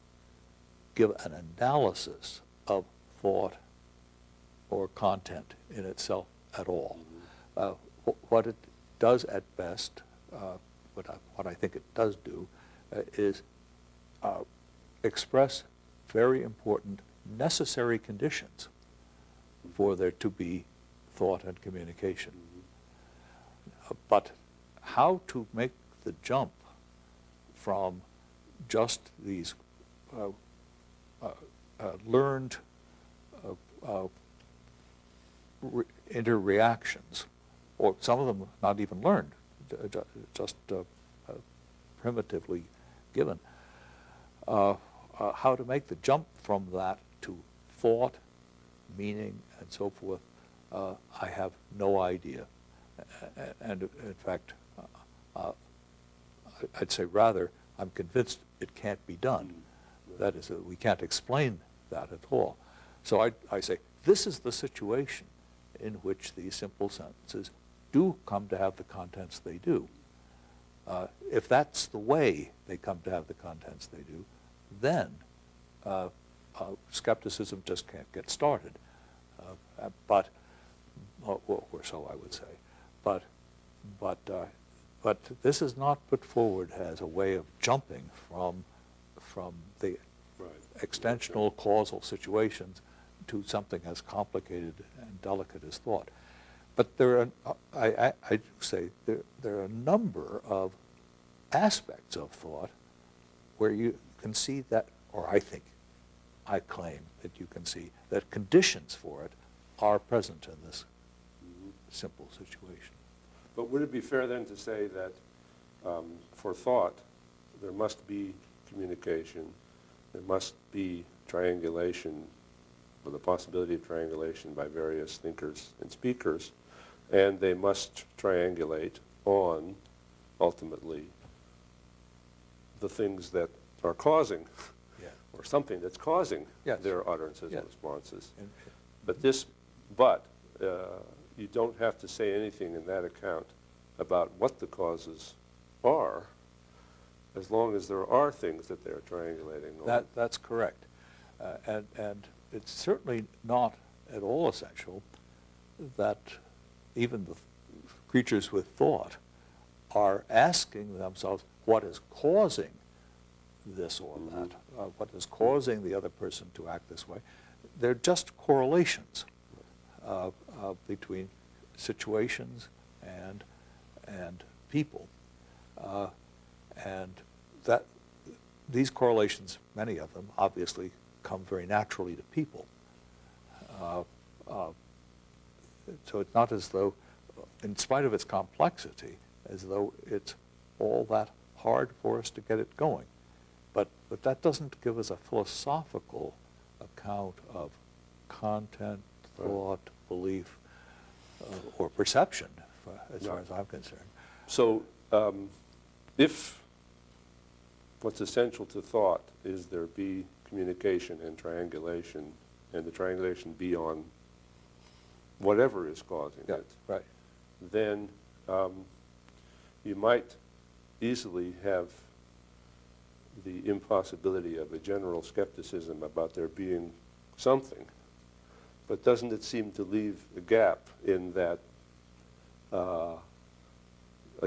give an analysis of thought or content in itself at all. What it does at best, what I think it does do, is express very important necessary conditions for there to be thought and communication. But how to make the jump from just these learned interreactions, or some of them not even learned, just primitively given. How to make the jump from that to thought, meaning, and so forth, I have no idea. And in fact, I'd say rather, I'm convinced it can't be done. That is, that we can't explain that at all. So I say, this is the situation in which these simple sentences do come to have the contents they do. If that's the way they come to have the contents they do, then skepticism just can't get started. Or so I would say. But this is not put forward as a way of jumping from the extensional causal situations to something as complicated and delicate as thought. But there are, I say, there are a number of aspects of thought where you can see that, or I claim that you can see that conditions for it are present in this simple situation. But would it be fair then to say that for thought, there must be communication, there must be triangulation, with the possibility of triangulation by various thinkers and speakers, and they must triangulate on, ultimately, the things that are causing, or something that's causing their utterances and responses. But you don't have to say anything in that account about what the causes are, as long as there are things that they're triangulating on. That's correct. And it's certainly not at all essential that even the creatures with thought are asking themselves what is causing this or that, what is causing the other person to act this way. They're just correlations between situations and people. And that these correlations, many of them, obviously come very naturally to people. So it's not as though, in spite of its complexity, as though it's all that hard for us to get it going. But that doesn't give us a philosophical account of content, thought, belief, or perception, as far as I'm concerned. So if what's essential to thought is there be communication and triangulation, and the triangulation be on whatever is causing it, right, then you might easily have the impossibility of a general skepticism about there being something. But doesn't it seem to leave a gap in that, a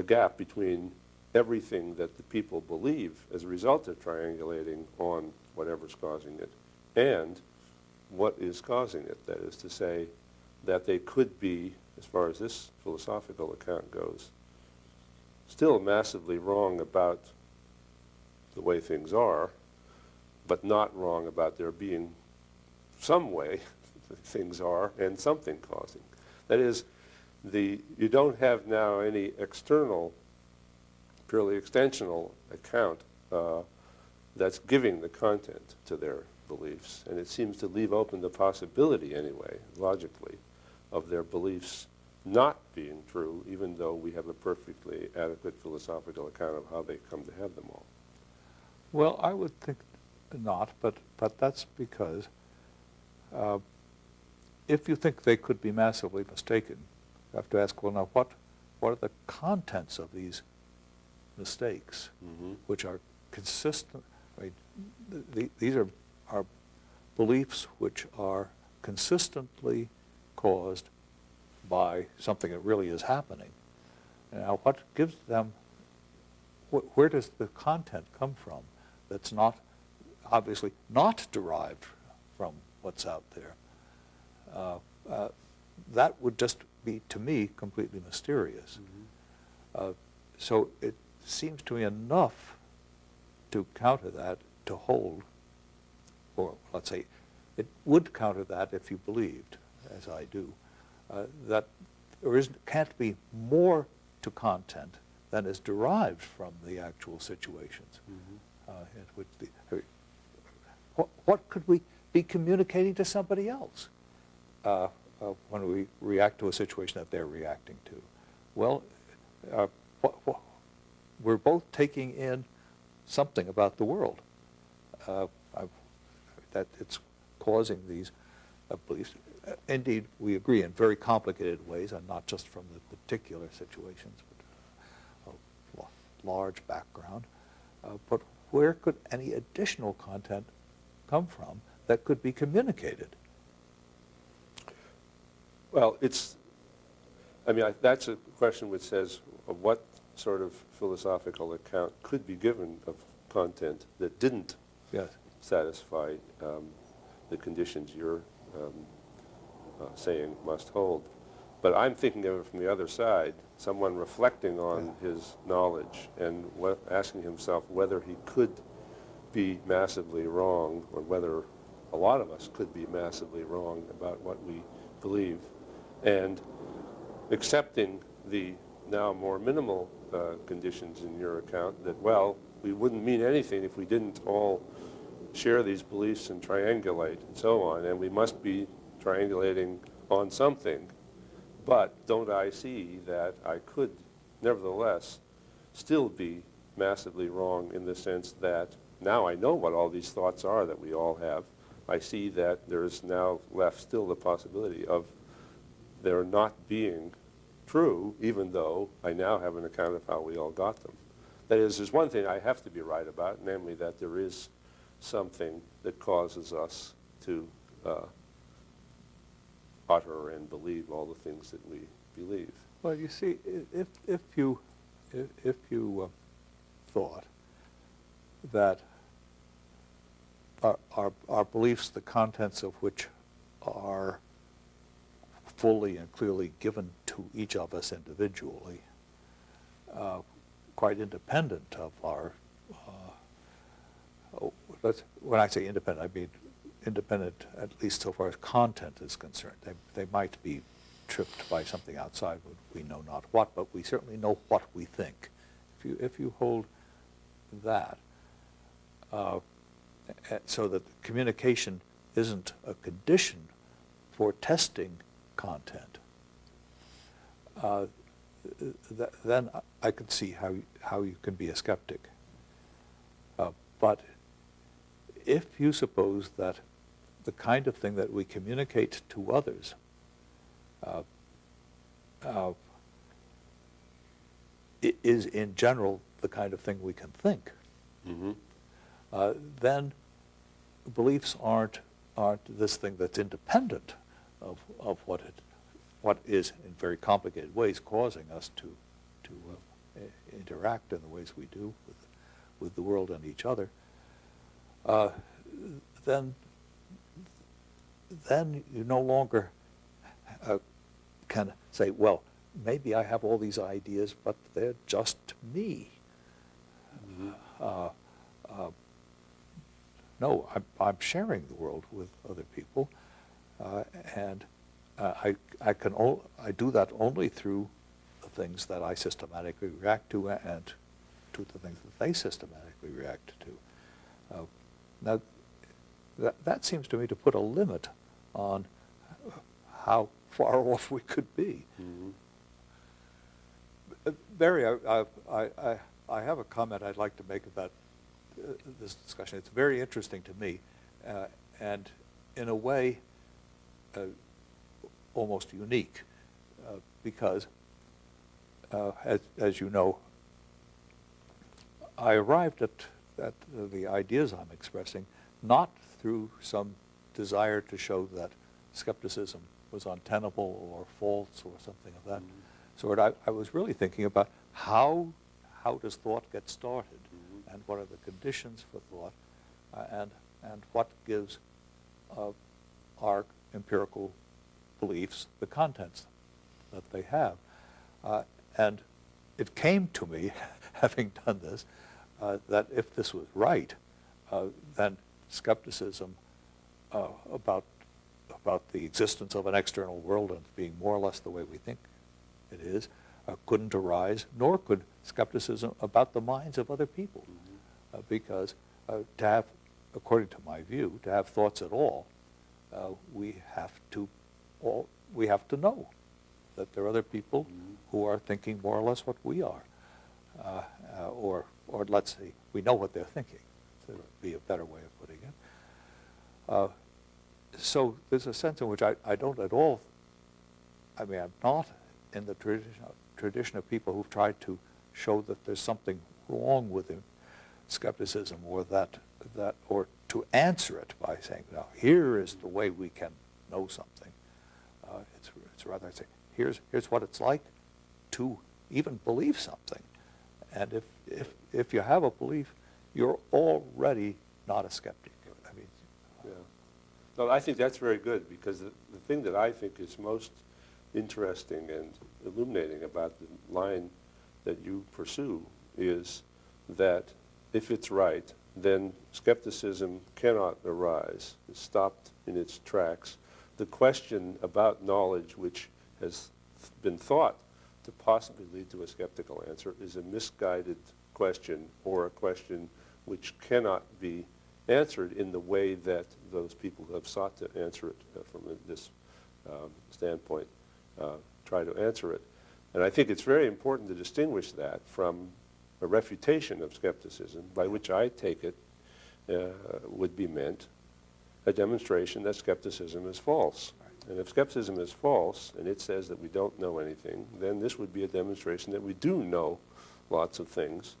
gap between everything that the people believe as a result of triangulating on whatever's causing it and what is causing it? That is to say, that they could be, as far as this philosophical account goes, still massively wrong about the way things are, but not wrong about there being some way things are and something causing. That is, you don't have now any external, purely extensional account that's giving the content to their beliefs. And it seems to leave open the possibility, anyway, logically, of their beliefs not being true, even though we have a perfectly adequate philosophical account of how they come to have them all. Well, I would think not, but that's because if you think they could be massively mistaken, you have to ask, well, now what are the contents of these mistakes, which are consistent? I mean, these are beliefs which are consistently caused by something that really is happening. Now, what gives them, where does the content come from that's not, obviously, not derived from what's out there? That would just be, to me, completely mysterious. So it seems to me enough to counter that, to hold, or let's say, it would counter that if you believed, as I do, that there can't be more to content than is derived from the actual situations. In which what could we be communicating to somebody else when we react to a situation that they're reacting to? Well, we're both taking in something about the world that it's causing these beliefs. Indeed, we agree in very complicated ways, and not just from the particular situations, but a large background. But where could any additional content come from that could be communicated? Well, that's a question which says what sort of philosophical account could be given of content that didn't satisfy the conditions you're saying must hold. But I'm thinking of it from the other side, someone reflecting on his knowledge and asking himself whether he could be massively wrong, or whether a lot of us could be massively wrong about what we believe, and accepting the now more minimal conditions in your account that, well, we wouldn't mean anything if we didn't all share these beliefs and triangulate and so on, and we must be triangulating on something. But don't I see that I could nevertheless still be massively wrong, in the sense that now I know what all these thoughts are that we all have. I see that there's now left still the possibility of their not being true, even though I now have an account of how we all got them. That is, there's one thing I have to be right about, namely that there is something that causes us to utter and believe all the things that we believe. Well, you see, if you thought that our beliefs, the contents of which are fully and clearly given to each of us individually, quite independent of our, when I say independent, I mean independent at least so far as content is concerned. They might be tripped by something outside, we know not what, but we certainly know what we think. If you hold that, so that communication isn't a condition for testing content, then I could see how you can be a skeptic. But if you suppose that the kind of thing that we communicate to others is in general the kind of thing we can think, then beliefs aren't this thing that's independent of what is in very complicated ways causing us to interact in the ways we do with the world and each other. Then you no longer can say, well, maybe I have all these ideas, but they're just me. No, I'm sharing the world with other people, and I do that only through the things that I systematically react to, and to the things that they systematically react to. Now, that seems to me to put a limit on how far off we could be. Barry, I have a comment I'd like to make about this discussion. It's very interesting to me, and in a way almost unique, because as you know, I arrived at the ideas I'm expressing not through some desire to show that skepticism was untenable or false or something of that sort. I was really thinking about how does thought get started, and what are the conditions for thought, and what gives our empirical beliefs the contents that they have. And it came to me, having done this, that if this was right, then skepticism about about the existence of an external world and being more or less the way we think it is, couldn't arise, nor could skepticism about the minds of other people. Because to have, according to my view, to have thoughts at all, we have to know that there are other people who are thinking more or less what we are. Or let's say, we know what they're thinking, to be a better way of putting it. So there's a sense in which I don't at all, I mean, I'm not in the tradition of people who've tried to show that there's something wrong with skepticism, or or to answer it by saying, now, here is the way we can know something. It's rather, I'd say, here's what it's like to even believe something. And if you have a belief, you're already not a skeptic. I mean, yeah. No, I think that's very good, because the thing that I think is most interesting and illuminating about the line that you pursue is that if it's right, then skepticism cannot arise. It's stopped in its tracks. The question about knowledge, which has been thought to possibly lead to a skeptical answer, is a misguided question, or a question which cannot be answered in the way that those people who have sought to answer it from this standpoint try to answer it. And I think it's very important to distinguish that from a refutation of skepticism, by which I take it would be meant a demonstration that skepticism is false. And if skepticism is false, and it says that we don't know anything, then this would be a demonstration that we do know lots of things.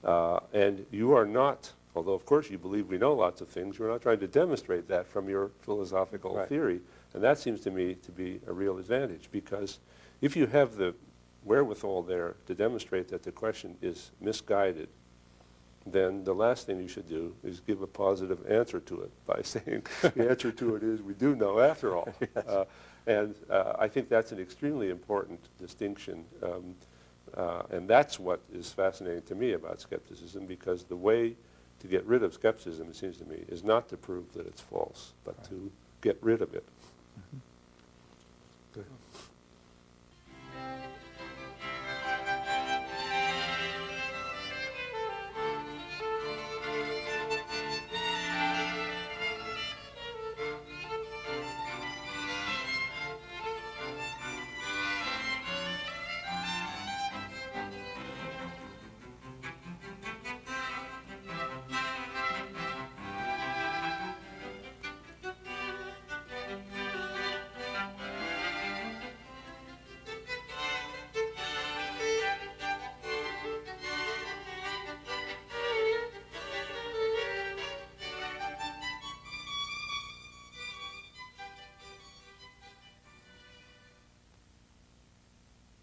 And you are not, although of course you believe we know lots of things, you're not trying to demonstrate that from your philosophical theory. And that seems to me to be a real advantage, because if you have the wherewithal there to demonstrate that the question is misguided, then the last thing you should do is give a positive answer to it by saying the answer to it is we do know after all. Yes. And I think that's an extremely important distinction. And that's what is fascinating to me about skepticism, because the way to get rid of skepticism, it seems to me, is not to prove that it's false, but to get rid of it. Mm-hmm.